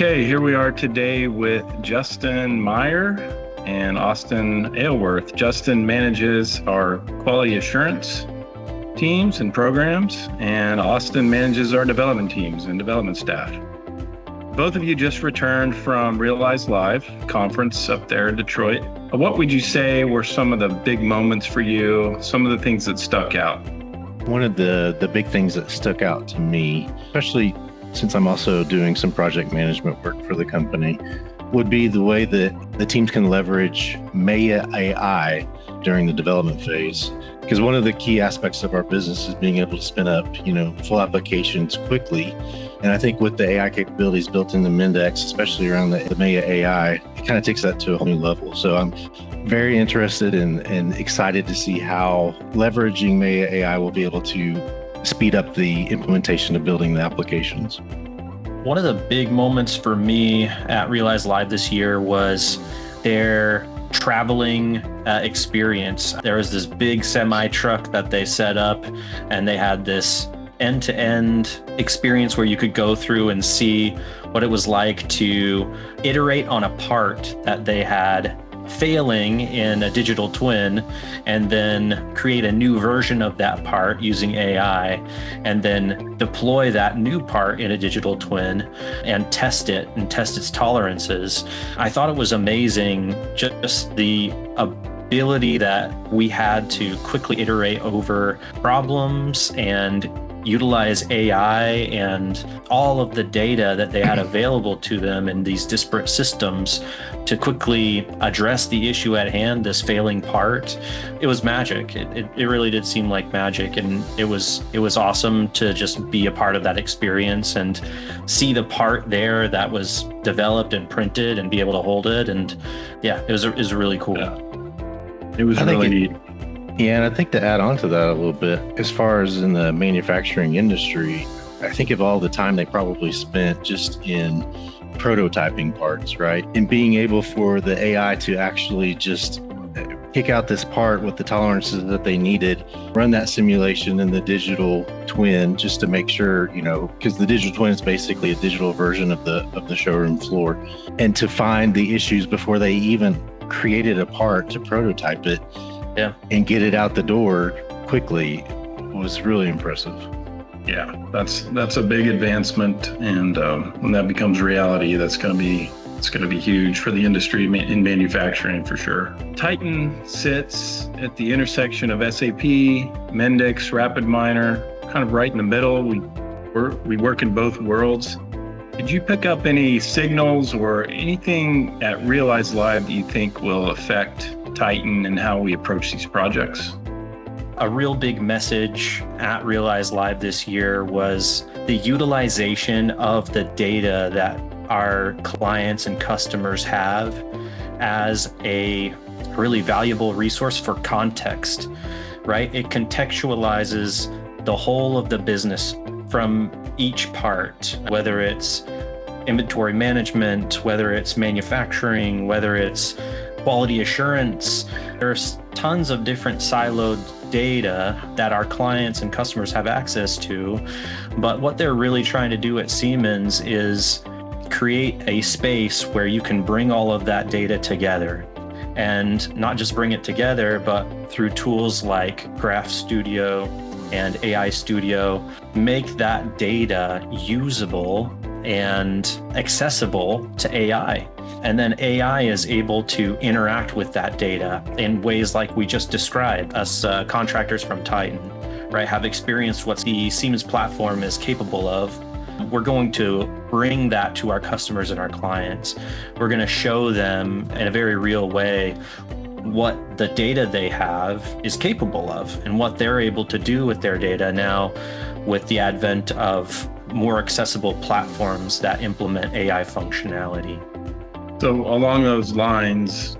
Okay, here we are today with Justin Meyer and Austin Aylworth. Justin manages our quality assurance teams and programs, and Austin manages our development teams and development staff. Both of you just returned from Realize Live conference up there in Detroit. What would you say were some of the big moments for you, some of the things that stuck out? One of the big things that stuck out to me, especially since I'm also doing some project management work for the company, would be the way that the teams can leverage Meyer AI during the development phase. Because one of the key aspects of our business is being able to spin up, full applications quickly. And I think with the AI capabilities built into Mendix, especially around the Meyer AI, it kind of takes that to a whole new level. So I'm very interested and excited to see how leveraging Meyer AI will be able to speed up the implementation of building the applications. One of the big moments for me at Realize Live this year was their traveling experience. There was this big semi truck that they set up, and they had this end-to-end experience where you could go through and see what it was like to iterate on a part that they had failing in a digital twin, and then create a new version of that part using AI, and then deploy that new part in a digital twin and test it and test its tolerances. I thought it was amazing, just the ability that we had to quickly iterate over problems and utilize AI and all of the data that they had available to them in these disparate systems to quickly address the issue at hand, this failing part. It was magic. It really did seem like magic, and it was awesome to just be a part of that experience and see the part there that was developed and printed and be able to hold it. And yeah, it was really cool. Yeah. It was really neat. Yeah, and I think to add on to that a little bit, as far as in the manufacturing industry, I think of all the time they probably spent just in prototyping parts, right? And being able for the AI to actually just kick out this part with the tolerances that they needed, run that simulation in the digital twin just to make sure, because the digital twin is basically a digital version of the showroom floor, and to find the issues before they even created a part to prototype it. Yeah, and get it out the door quickly was really impressive. Yeah, that's a big advancement, and when that becomes reality, it's going to be huge for the industry in manufacturing for sure. Titan sits at the intersection of SAP, Mendix, RapidMiner, kind of right in the middle. We work in both worlds. Did you pick up any signals or anything at Realize Live that you think will affect Titan and how we approach these projects? A real big message at Realize Live this year was the utilization of the data that our clients and customers have as a really valuable resource for context, right? It contextualizes the whole of the business from each part, whether it's inventory management, whether it's manufacturing, whether it's quality assurance. There's tons of different siloed data that our clients and customers have access to. But what they're really trying to do at Siemens is create a space where you can bring all of that data together, and not just bring it together, but through tools like Graph Studio and AI Studio, make that data usable and accessible to AI. And then AI is able to interact with that data in ways like we just described. Us contractors from Titan, right, have experienced what the Siemens platform is capable of. We're going to bring that to our customers and our clients. We're going to show them in a very real way what the data they have is capable of and what they're able to do with their data now with the advent of more accessible platforms that implement AI functionality. So along those lines,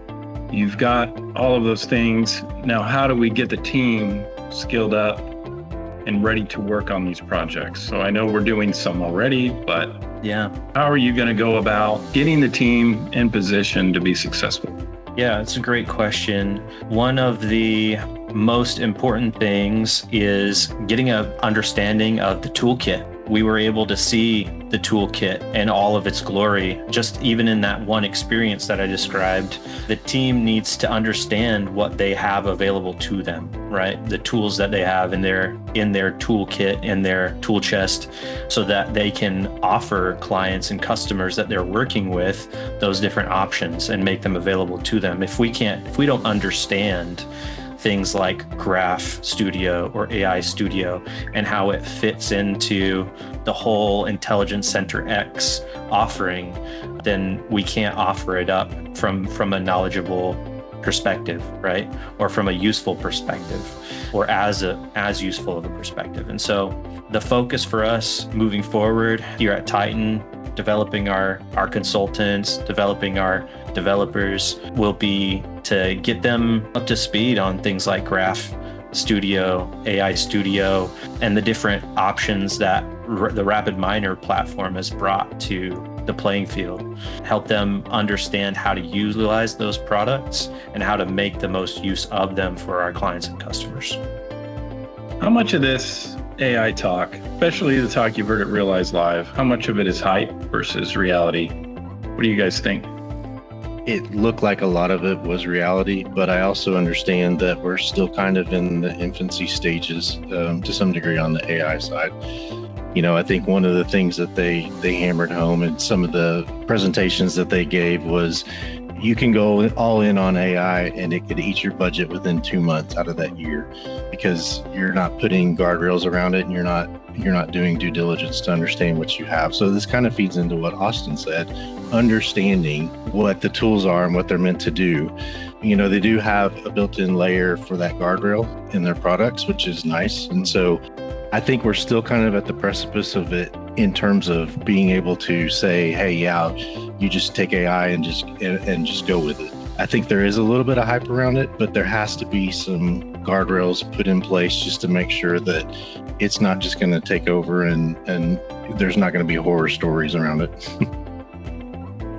you've got all of those things. Now, how do we get the team skilled up and ready to work on these projects? So I know we're doing some already, but yeah, how are you going to go about getting the team in position to be successful? Yeah, it's a great question. One of the most important things is getting an understanding of the toolkit we were able to see the toolkit and all of its glory, just even in that one experience that I described. The team needs to understand what they have available to them, right? The tools that they have in their toolkit, in their tool chest, so that they can offer clients and customers that they're working with those different options and make them available to them. If we don't understand things like Graph Studio or AI Studio and how it fits into the whole Intelligence Center X offering, then we can't offer it up from a knowledgeable perspective, right? Or from a useful perspective, or as useful of a perspective. And so the focus for us moving forward here at Titan, developing our consultants, developing our developers, will be to get them up to speed on things like Graph Studio, AI Studio, and the different options that the RapidMiner platform has brought to the playing field. Help them understand how to utilize those products and how to make the most use of them for our clients and customers. How much of this AI talk, especially the talk you've heard at Realize Live, how much of it is hype versus reality? What do you guys think? It looked like a lot of it was reality, but I also understand that we're still kind of in the infancy stages to some degree on the AI side. You know, I think one of the things that they hammered home in some of the presentations that they gave was you can go all in on AI and it could eat your budget within 2 months out of that year, because you're not putting guardrails around it and you're not doing due diligence to understand what you have. So this kind of feeds into what Austin said, understanding what the tools are and what they're meant to do. You know, they do have a built-in layer for that guardrail in their products, which is nice. And so I think we're still kind of at the precipice of it in terms of being able to say, hey, yeah, you just take AI and just go with it. I think there is a little bit of hype around it, but there has to be some guardrails put in place just to make sure that it's not just going to take over and there's not going to be horror stories around it.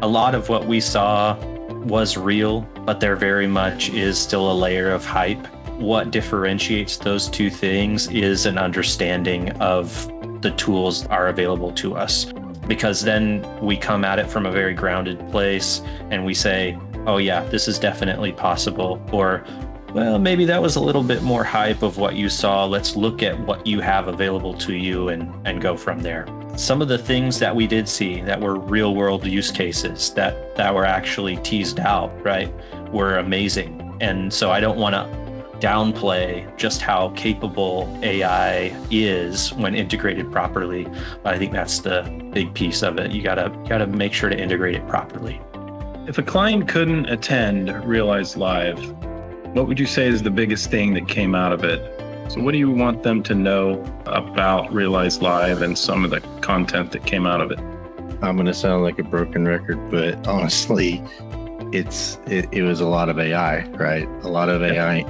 A lot of what we saw was real, but there very much is still a layer of hype. What differentiates those two things is an understanding of the tools that are available to us, because then we come at it from a very grounded place and we say, oh yeah, this is definitely possible, or well, maybe that was a little bit more hype of what you saw. Let's look at what you have available to you and go from there. Some of the things that we did see that were real world use cases that were actually teased out, right, were amazing. And so I don't want to downplay just how capable AI is when integrated properly. But I think that's the big piece of it. You gotta make sure to integrate it properly. If a client couldn't attend Realize Live, what would you say is the biggest thing that came out of it? So what do you want them to know about Realize Live and some of the content that came out of it? I'm going to sound like a broken record, but honestly, it was a lot of AI, right? A lot of AI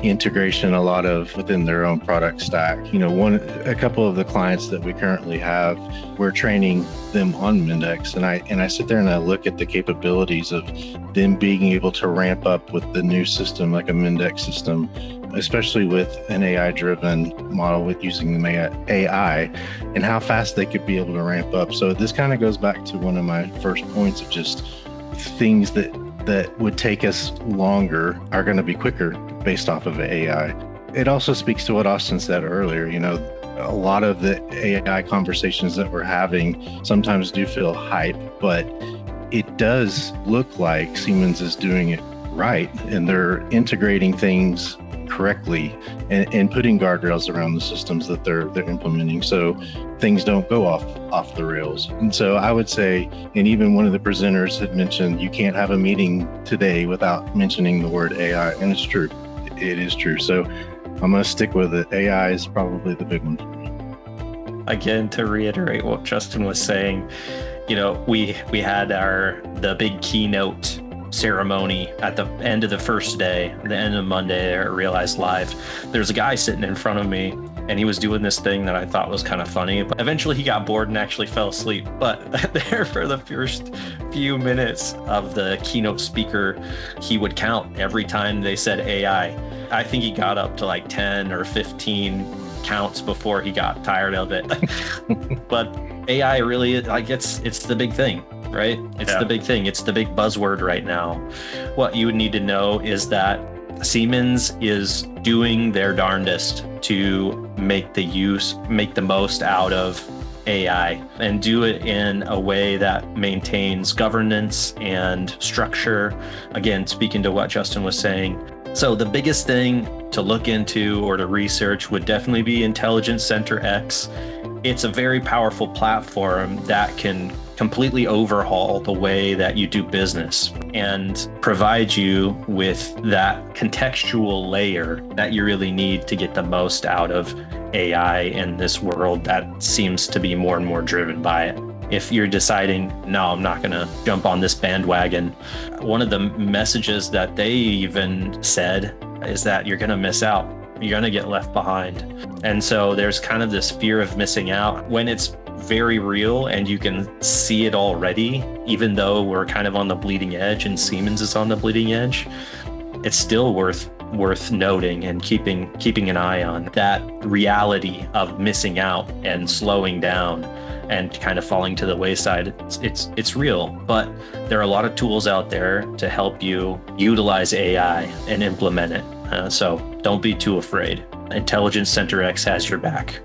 integration, a lot of within their own product stack. You know, a couple of the clients that we currently have, we're training them on Mendix, and I sit there and I look at the capabilities of them being able to ramp up with the new system, like a Mendix system, especially with an AI-driven model with using the AI, and how fast they could be able to ramp up. So this kind of goes back to one of my first points of just things that would take us longer are going to be quicker based off of AI. It also speaks to what Austin said earlier. You know, a lot of the AI conversations that we're having sometimes do feel hype, but it does look like Siemens is doing it right, and they're integrating things correctly and putting guardrails around the systems that they're implementing, so things don't go off the rails. And so I would say, and even one of the presenters had mentioned, you can't have a meeting today without mentioning the word AI, and it's true. It is true. So I'm going to stick with it. AI is probably the big one for me. Again, to reiterate what Justin was saying, you know, we had the big keynote ceremony at the end of the first day, the end of Monday at Realize Live. There's a guy sitting in front of me and he was doing this thing that I thought was kind of funny, but eventually he got bored and actually fell asleep. But there for the first few minutes of the keynote speaker, he would count every time they said AI. I think he got up to like 10 or 15 accounts before he got tired of it. But AI really, like, it's the big thing, right? It's the big thing. It's the big buzzword right now. What you would need to know is that Siemens is doing their darndest to make the most out of AI and do it in a way that maintains governance and structure. Again, speaking to what Justin was saying. So the biggest thing to look into or to research would definitely be Intelligence Center X. It's a very powerful platform that can completely overhaul the way that you do business and provide you with that contextual layer that you really need to get the most out of AI in this world that seems to be more and more driven by it. If you're deciding, no, I'm not going to jump on this bandwagon, one of the messages that they even said is that you're going to miss out. You're going to get left behind. And so there's kind of this fear of missing out when it's very real and you can see it already, even though we're kind of on the bleeding edge and Siemens is on the bleeding edge. It's still worth noting and keeping an eye on that reality of missing out and slowing down and kind of falling to the wayside. It's real, but there are a lot of tools out there to help you utilize AI and implement it. So don't be too afraid. Intelligence Center X has your back.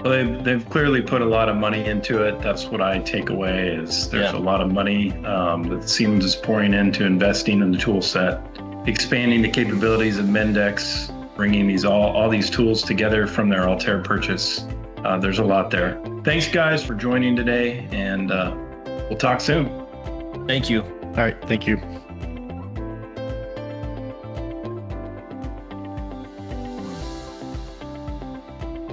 Well, they've clearly put a lot of money into it. That's what I take away is there's a lot of money that Siemens is pouring into investing in the tool set, expanding the capabilities of Mendix, bringing all these tools together from their Altair purchase. There's a lot there. Thanks, guys, for joining today, and we'll talk soon. Thank you. All right. Thank you.